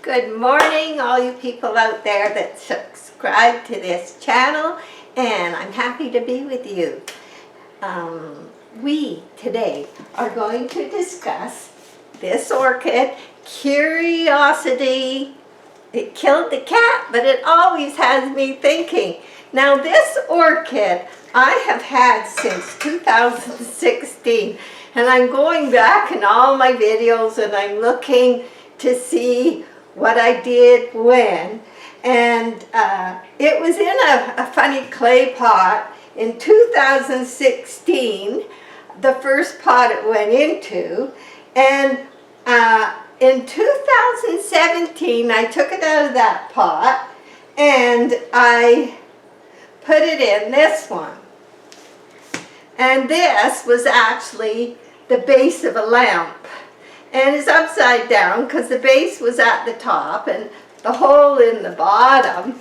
Good morning, all you people out there that subscribe to this channel, and I'm happy to be with you. We today are going to discuss this orchid, Curiosity. It killed the cat, but it always has me thinking. Now this orchid I have had since 2016, and I'm going back in all my videos and I'm looking to see what I did when, and it was in a funny clay pot in 2016, the first pot it went into, and in 2017 I took it out of that pot and I put it in this one, and this was actually the base of a lamp. And it's upside down because the base was at the top and the hole in the bottom.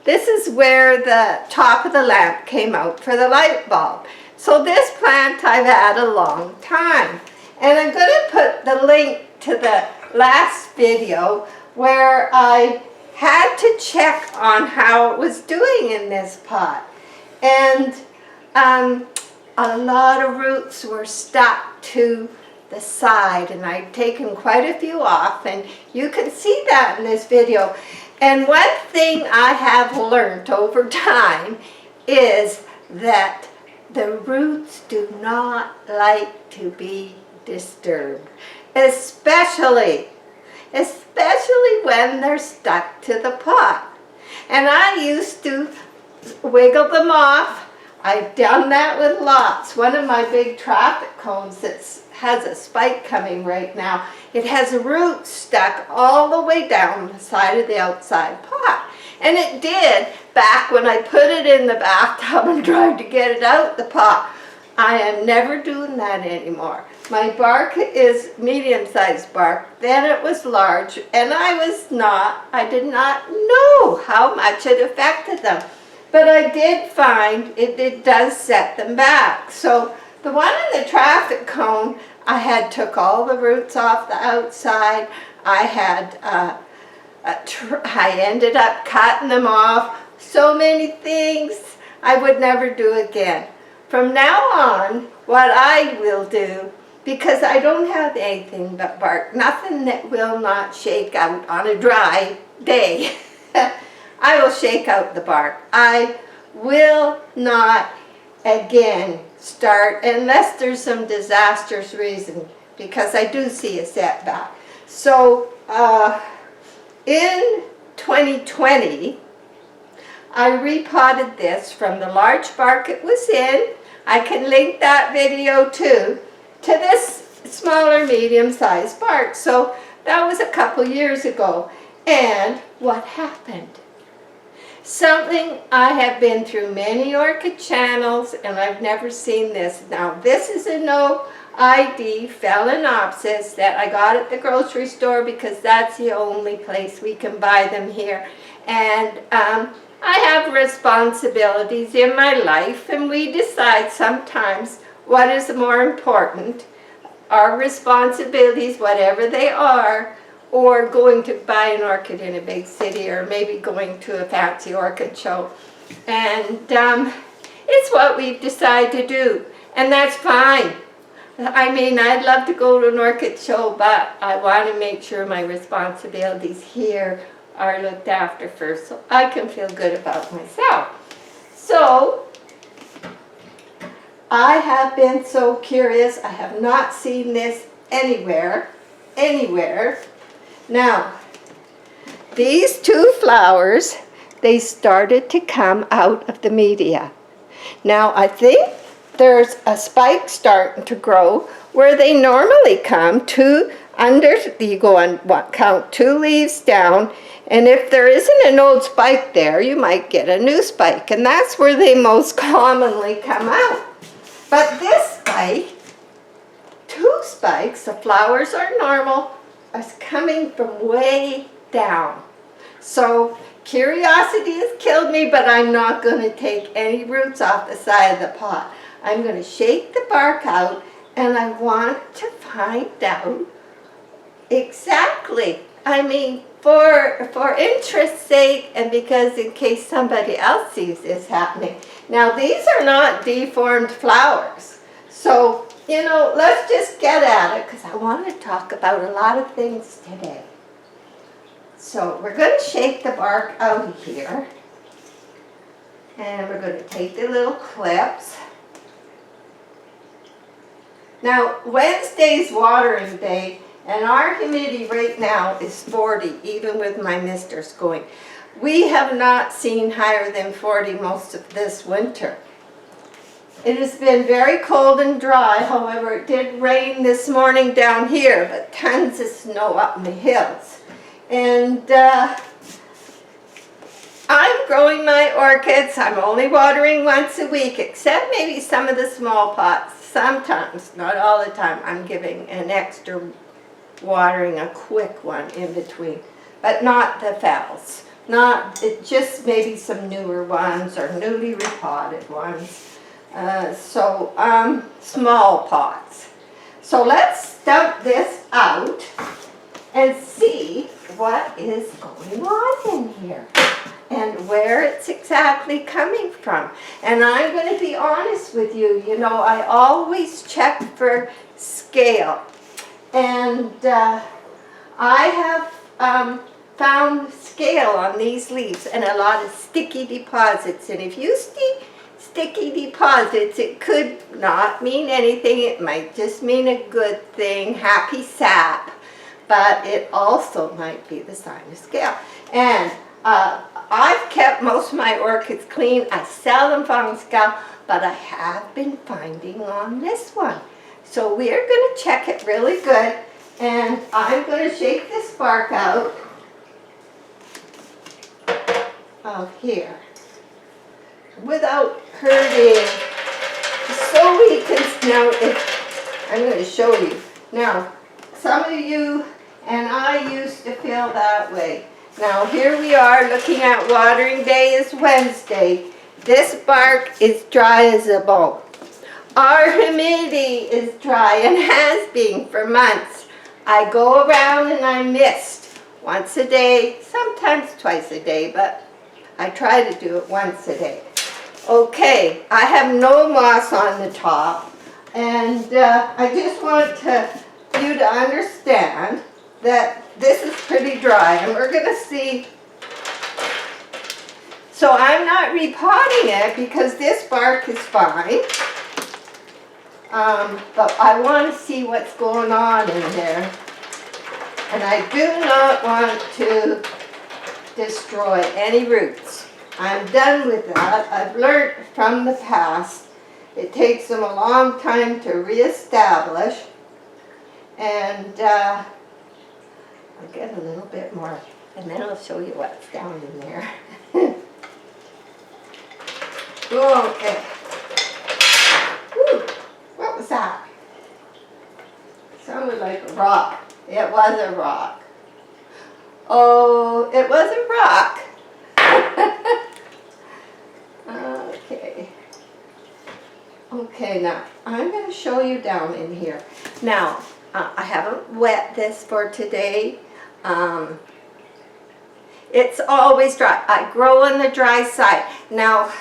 This is where the top of the lamp came out for the light bulb. So this plant I've had a long time. And I'm going to put the link to the last video where I had to check on how it was doing in this pot. And a lot of roots were stuck to the side, and I've taken quite a few off, and you can see that in this video. And one thing I have learned over time is that the roots do not like to be disturbed, especially when they're stuck to the pot. And I used to wiggle them off. I've done that with lots. One of my big traffic cones has a spike coming right now. It has roots stuck all the way down the side of the outside pot. And it did back when I put it in the bathtub and tried to get it out the pot. I am never doing that anymore. My bark is medium-sized bark. Then it was large, and I did not know how much it affected them. But I did find it does set them back. So the one in the traffic cone, I had took all the roots off the outside. I ended up cutting them off. So many things I would never do again. From now on, what I will do, because I don't have anything but bark, nothing that will not shake out on a dry day, I will shake out the bark. I will not again start unless there's some disastrous reason, because I do see a setback. So in 2020 I repotted this from the large bark it was in. I can link that video too to this smaller medium-sized bark. So that was a couple years ago. And what happened? Something I have been through many orchid channels, and I've never seen this. Now this is a no ID Phalaenopsis that I got at the grocery store because that's the only place we can buy them here. And I have responsibilities in my life, and we decide sometimes what is more important, our responsibilities, whatever they are, or going to buy an orchid in a big city, or maybe going to a fancy orchid show. And it's what we've decided to do, and that's fine. I mean, I'd love to go to an orchid show, but I want to make sure my responsibilities here are looked after first, so I can feel good about myself. So I have been so curious. I have not seen this anywhere. Now, these two flowers, they started to come out of the media. Now, I think there's a spike starting to grow where they normally come you go and count 2 leaves down, and if there isn't an old spike there, you might get a new spike, and that's where they most commonly come out. But this spike, 2 spikes, the flowers are normal, is coming from way down. So Curiosity has killed me, but I'm not going to take any roots off the side of the pot. I'm going to shake the bark out, and I want to find out exactly I mean, for interest's sake and because in case somebody else sees this happening. Now, these are not deformed flowers. So, you know, let's just get at it because I want to talk about a lot of things today. So we're going to shake the bark out of here. And we're going to take the little clips. Now, Wednesday's watering day, and our humidity right now is 40, even with my misters going. We have not seen higher than 40 most of this winter. It has been very cold and dry. However, it did rain this morning down here, but tons of snow up in the hills. And I'm growing my orchids. I'm only watering once a week, except maybe some of the small pots. Sometimes, not all the time, I'm giving an extra watering, a quick one in between, but not the phals. Just maybe some newer ones or newly repotted ones. Small pots. So let's dump this out and see what is going on in here and where it's exactly coming from. And I'm going to be honest with you, you know, I always check for scale. And I have found scale on these leaves and a lot of sticky deposits. And if you see sticky deposits, it could not mean anything. It might just mean a good thing, happy sap. But it also might be the sign of scale. And I've kept most of my orchids clean. I seldom found scale, but I have been finding on this one. So we are going to check it really good, and I'm going to shake this bark out of here without hurting, so we can, now I'm going to show you. Now, some of you and I used to feel that way. Now here we are looking at watering day is Wednesday. This bark is dry as a bone. Our humidity is dry and has been for months. I go around and I mist once a day, sometimes twice a day, but I try to do it once a day. Okay, I have no moss on the top, and I just want you to understand that this is pretty dry, and we're going to see. So I'm not repotting it because this bark is fine, but I want to see what's going on in there, and I do not want to destroy any roots. I'm done with that. I've learned from the past. It takes them a long time to reestablish, and I'll get a little bit more, and then I'll show you what's down in there. Okay. Whew. What was that? Sounded like a rock. It was a rock. Oh, it was a rock. Okay. Okay, now I'm going to show you down in here. Now, I haven't wet this for today. It's always dry. I grow on the dry side. Now,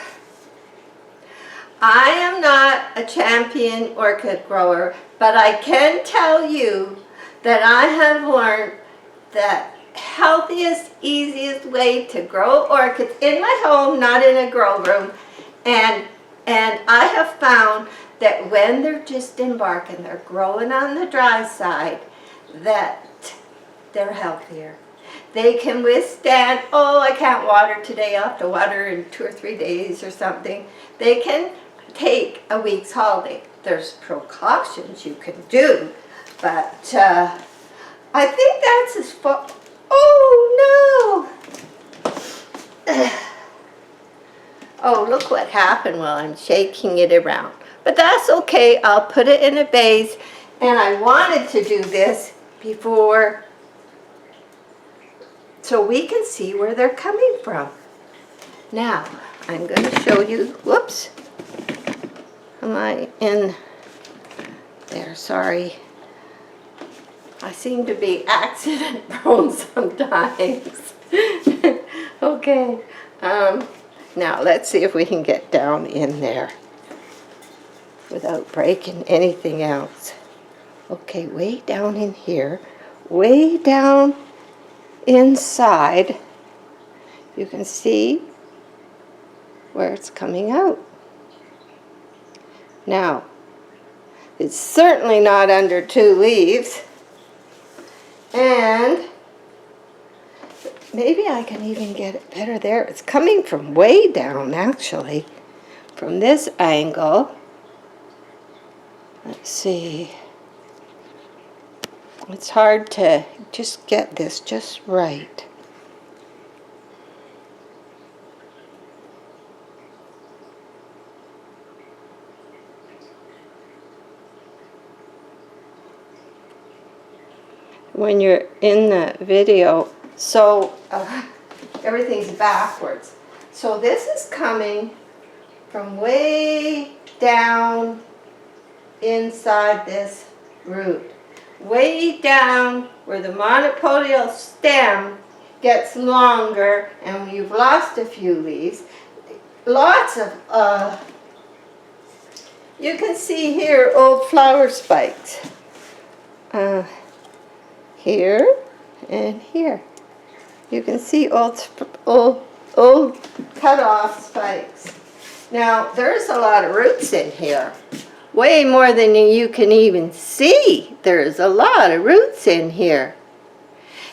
I am not a champion orchid grower, but I can tell you that I have learned that healthiest, easiest way to grow orchids in my home, not in a grow room, and I have found that when they're just in bark and they're growing on the dry side, that they're healthier. They can withstand, oh, I can't water today, I'll have to water in 2 or 3 days or something. They can take a week's holiday. There's precautions you can do, but I think that's as far. Oh no! Oh, look what happened while I'm shaking it around. But that's okay, I'll put it in a vase, and I wanted to do this before so we can see where they're coming from. Now, I'm going to show you, whoops, am I in there, sorry. I seem to be accident prone sometimes. Okay, now let's see if we can get down in there without breaking anything else. Okay, way down in here, way down inside, you can see where it's coming out. Now, it's certainly not under 2 leaves, and maybe I can even get it better there. It's coming from way down, actually, from this angle. Let's see. It's hard to just get this just right. When you're in the video, so everything's backwards. So this is coming from way down inside this root, way down where the monopodial stem gets longer, and you've lost a few leaves. Lots of, you can see here old flower spikes. Here and here. You can see old cut-off spikes. Now, there's a lot of roots in here. Way more than you can even see. There's a lot of roots in here.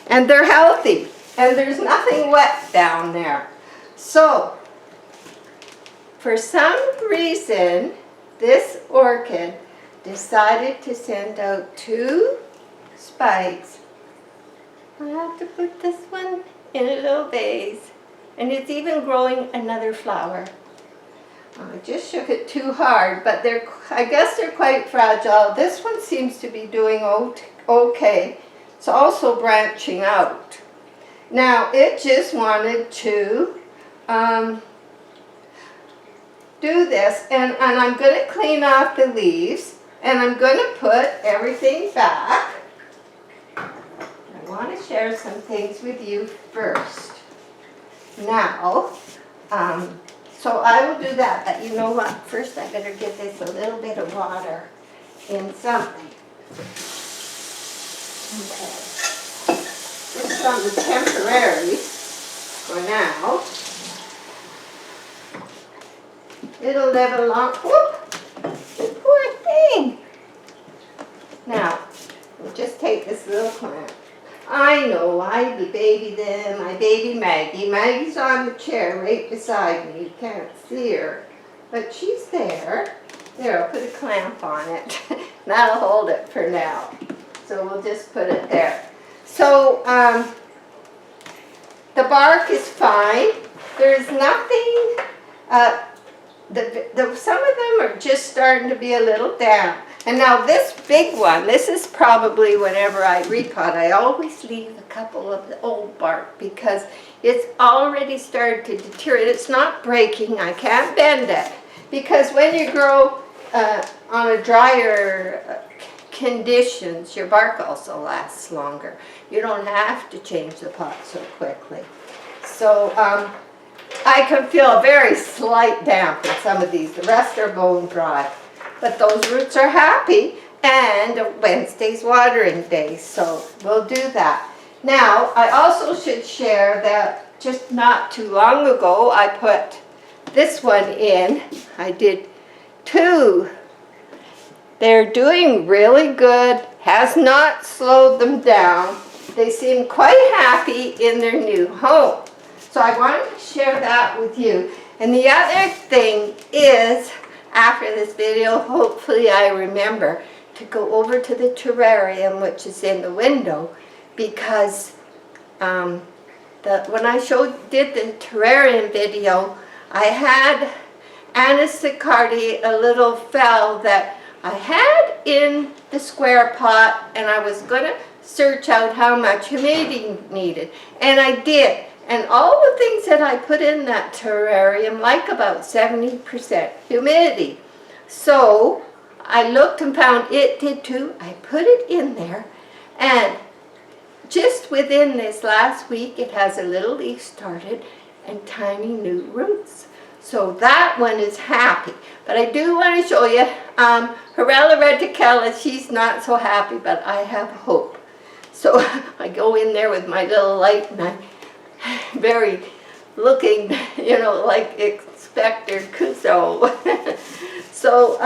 And they're healthy. And there's nothing wet down there. So, for some reason, this orchid decided to send out 2 spikes. I have to put this one in a little vase, and it's even growing another flower. I just shook it too hard, but I guess they're quite fragile. This one seems to be doing okay. It's also branching out. Now, it just wanted to do this, and I'm going to clean off the leaves, and I'm going to put everything back. I want to share some things with you first. Now, so I will do that, but you know what? First I better give this a little bit of water in something. Okay. This is on the temporary for now. It'll live a long, whoop, poor thing. Now, we'll just take this little plant. I know, I baby them, my baby Maggie. Maggie's on the chair right beside me. You can't see her, but she's there. There, I'll put a clamp on it. That'll hold it for now. So we'll just put it there. So, the bark is fine. There's nothing, some of them are just starting to be a little damp. And now this big one, this is probably whenever I repot, I always leave a couple of the old bark because it's already started to deteriorate. It's not breaking, I can't bend it. Because when you grow on a drier conditions, your bark also lasts longer. You don't have to change the pot so quickly. So I can feel a very slight damp in some of these. The rest are bone dry. But those roots are happy, and Wednesday's watering day, so we'll do that. Now, I also should share that just not too long ago, I put this one in. I did 2. They're doing really good, has not slowed them down. They seem quite happy in their new home. So I wanted to share that with you. And the other thing is, after this video, hopefully I remember to go over to the terrarium, which is in the window, because when I did the terrarium video, I had Anisacardi, a little fel that I had in the square pot, and I was going to search out how much humidity needed, and I did. And all the things that I put in that terrarium like about 70% humidity. So I looked and found it did too. I put it in there, And just within this last week, it has a little leaf started and tiny new roots. So that one is happy. But I do want to show you Horella reticella. She's not so happy, but I have hope. So I go in there with my little light, and I'm very looking, like Inspector Clouseau. So,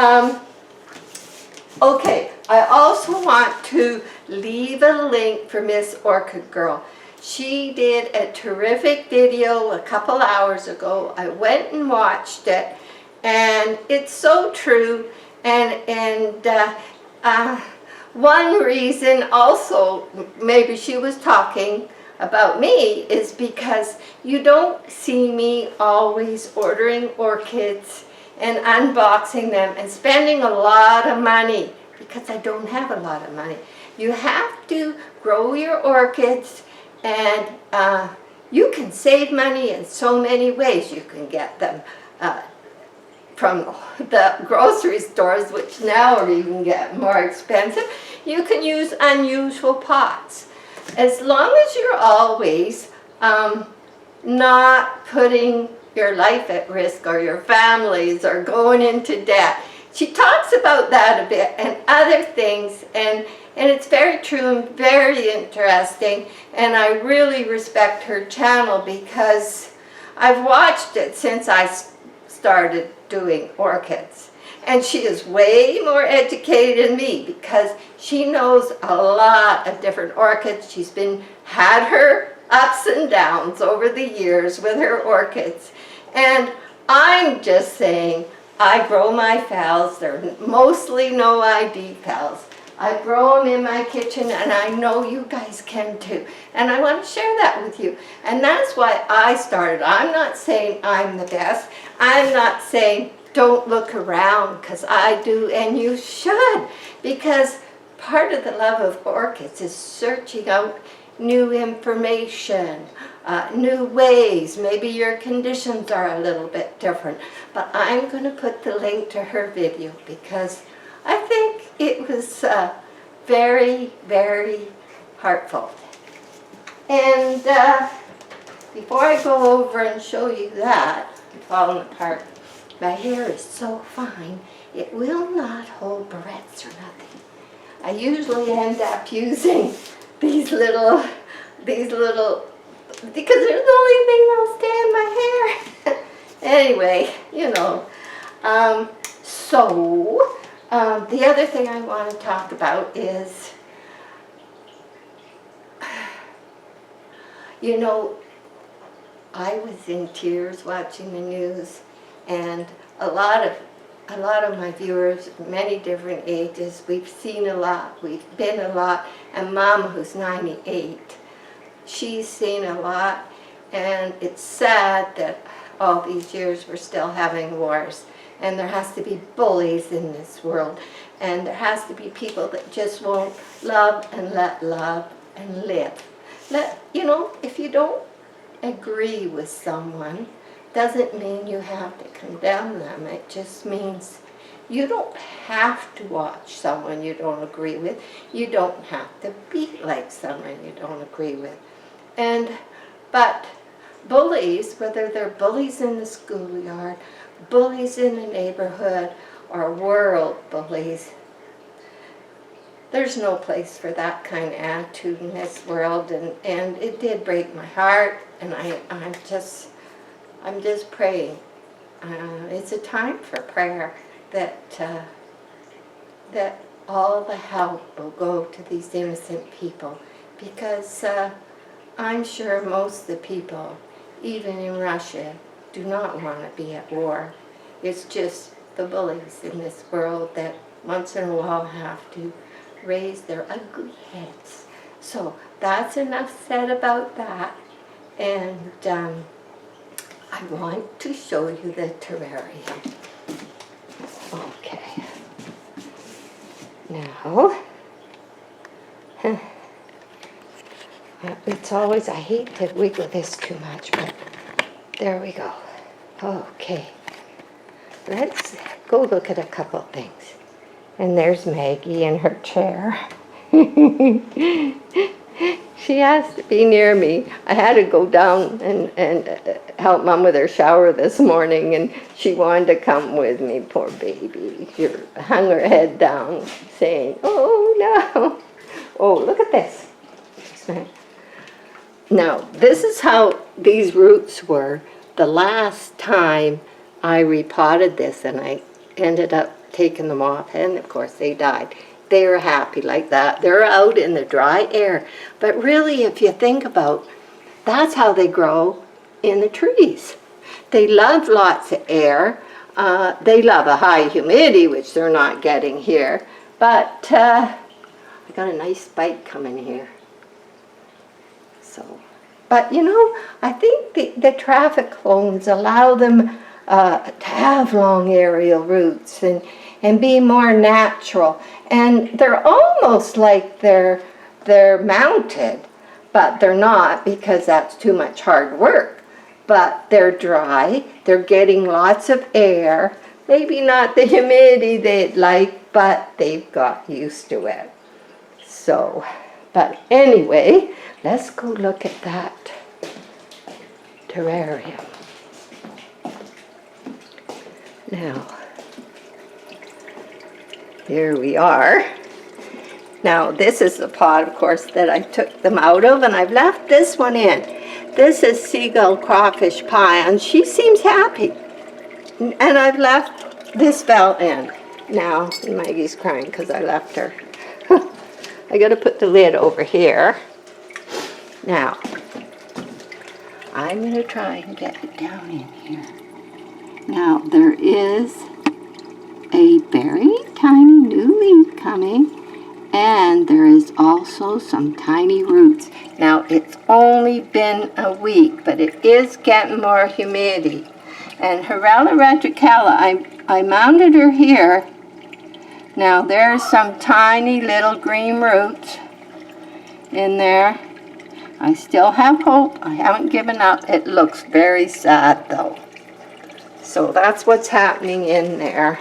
okay, I also want to leave a link for Miss Orchid Girl. She did a terrific video a couple hours ago. I went and watched it, and it's so true. And one reason also, maybe she was talking about me, is because you don't see me always ordering orchids and unboxing them and spending a lot of money, because I don't have a lot of money. You have to grow your orchids, and you can save money in so many ways. You can get them from the grocery stores, which now are even getting more expensive. You can use unusual pots. As long as you're always not putting your life at risk or your families or going into debt. She talks about that a bit and other things, and it's very true and very interesting, and I really respect her channel because I've watched it since I started doing orchids. And she is way more educated than me because she knows a lot of different orchids. She's had her ups and downs over the years with her orchids. And I'm just saying, I grow my phals. They're mostly no ID phals. I grow them in my kitchen, and I know you guys can too. And I want to share that with you. And that's why I started. I'm not saying I'm the best. I'm not saying don't look around, because I do, and you should. Because part of the love of orchids is searching out new information, new ways. Maybe your conditions are a little bit different. But I'm going to put the link to her video because I think it was very, very heartfelt. And before I go over and show you that, falling apart, my hair is so fine, it will not hold barrettes or nothing. I usually end up using these little, because they're the only thing that'll stay in my hair. Anyway, the other thing I want to talk about is, I was in tears watching the news, and a lot of my viewers, many different ages, we've seen a lot, we've been a lot, and Mom, who's 98, she's seen a lot, and it's sad that all these years we're still having wars, and there has to be bullies in this world, and there has to be people that just won't love and let love and live. If you don't agree with someone, doesn't mean you have to condemn them. It just means you don't have to watch someone you don't agree with. You don't have to be like someone you don't agree with. But bullies, whether they're bullies in the schoolyard, bullies in the neighborhood, or world bullies, there's no place for that kind of attitude in this world, and it did break my heart, and I'm just praying. It's a time for prayer that all the help will go to these innocent people, because I'm sure most of the people, even in Russia, do not want to be at war. It's just the bullies in this world that once in a while have to raise their ugly heads. So that's enough said about that. And I want to show you the terrarium. Okay. Now, it's always, I hate to wiggle this too much, but there we go. Okay. Let's go look at a couple things. And there's Maggie in her chair. She has to be near me. I had to go down and help Mom with her shower this morning, and she wanted to come with me, poor baby. She hung her head down, saying, "Oh, no." Oh, look at this. Now, this is how these roots were the last time I repotted this, and I ended up taking them off, and of course they died. They are happy like that. They're out in the dry air. But really, if you think about, that's how they grow in the trees. They love lots of air. They love a high humidity, which they're not getting here. But I got a nice spike coming here. So, but you know, I think the traffic cones allow them to have long aerial roots and be more natural. And they're almost like they're mounted, but they're not, because that's too much hard work. But they're dry, they're getting lots of air, maybe not the humidity they'd like, but they've got used to it. So, but anyway, let's go look at that terrarium. Now, here we are. Now, this is the pot, of course, that I took them out of, and I've left this one in. This is Seagull Crawfish Pie, and she seems happy. And I've left this bell in. Now, Maggie's crying because I left her. I got to put the lid over here. Now, I'm going to try and get it down in here. Now, there is a very tiny new leaf coming, and there is also some tiny roots. Now, it's only been a week, but it is getting more humidity. And Horella retricella, I mounted her here. Now, there's some tiny little green roots in there. I still have hope. I haven't given up. It looks very sad, though. So that's what's happening in there.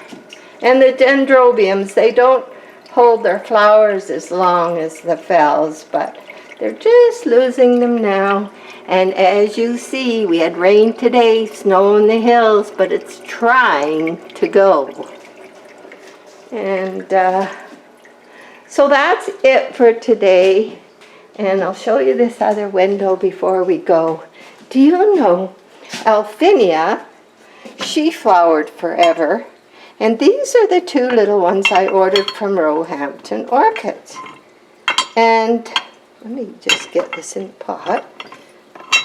And the dendrobiums, they don't hold their flowers as long as the fells, but they're just losing them now. And as you see, we had rain today, snow in the hills, but it's trying to go. And so that's it for today. And I'll show you this other window before we go. Do you know, Alphinia, she flowered forever. And these are the two little ones I ordered from Roehampton Orchids. And let me just get this in the pot.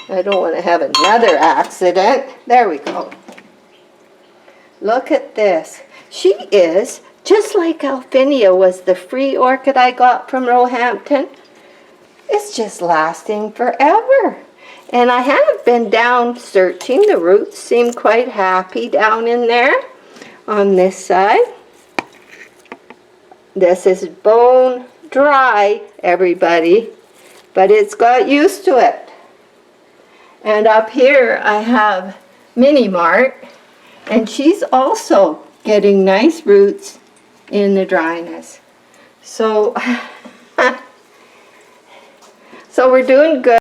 I don't want to have another accident. There we go. Look at this. She is, just like Alphinia was the free orchid I got from Roehampton. It's just lasting forever. And I have been down searching. The roots seem quite happy down in there. On this side, this is bone dry, everybody, but it's got used to it. And up here I have Mini Mart, and she's also getting nice roots in the dryness. So, so we're doing good.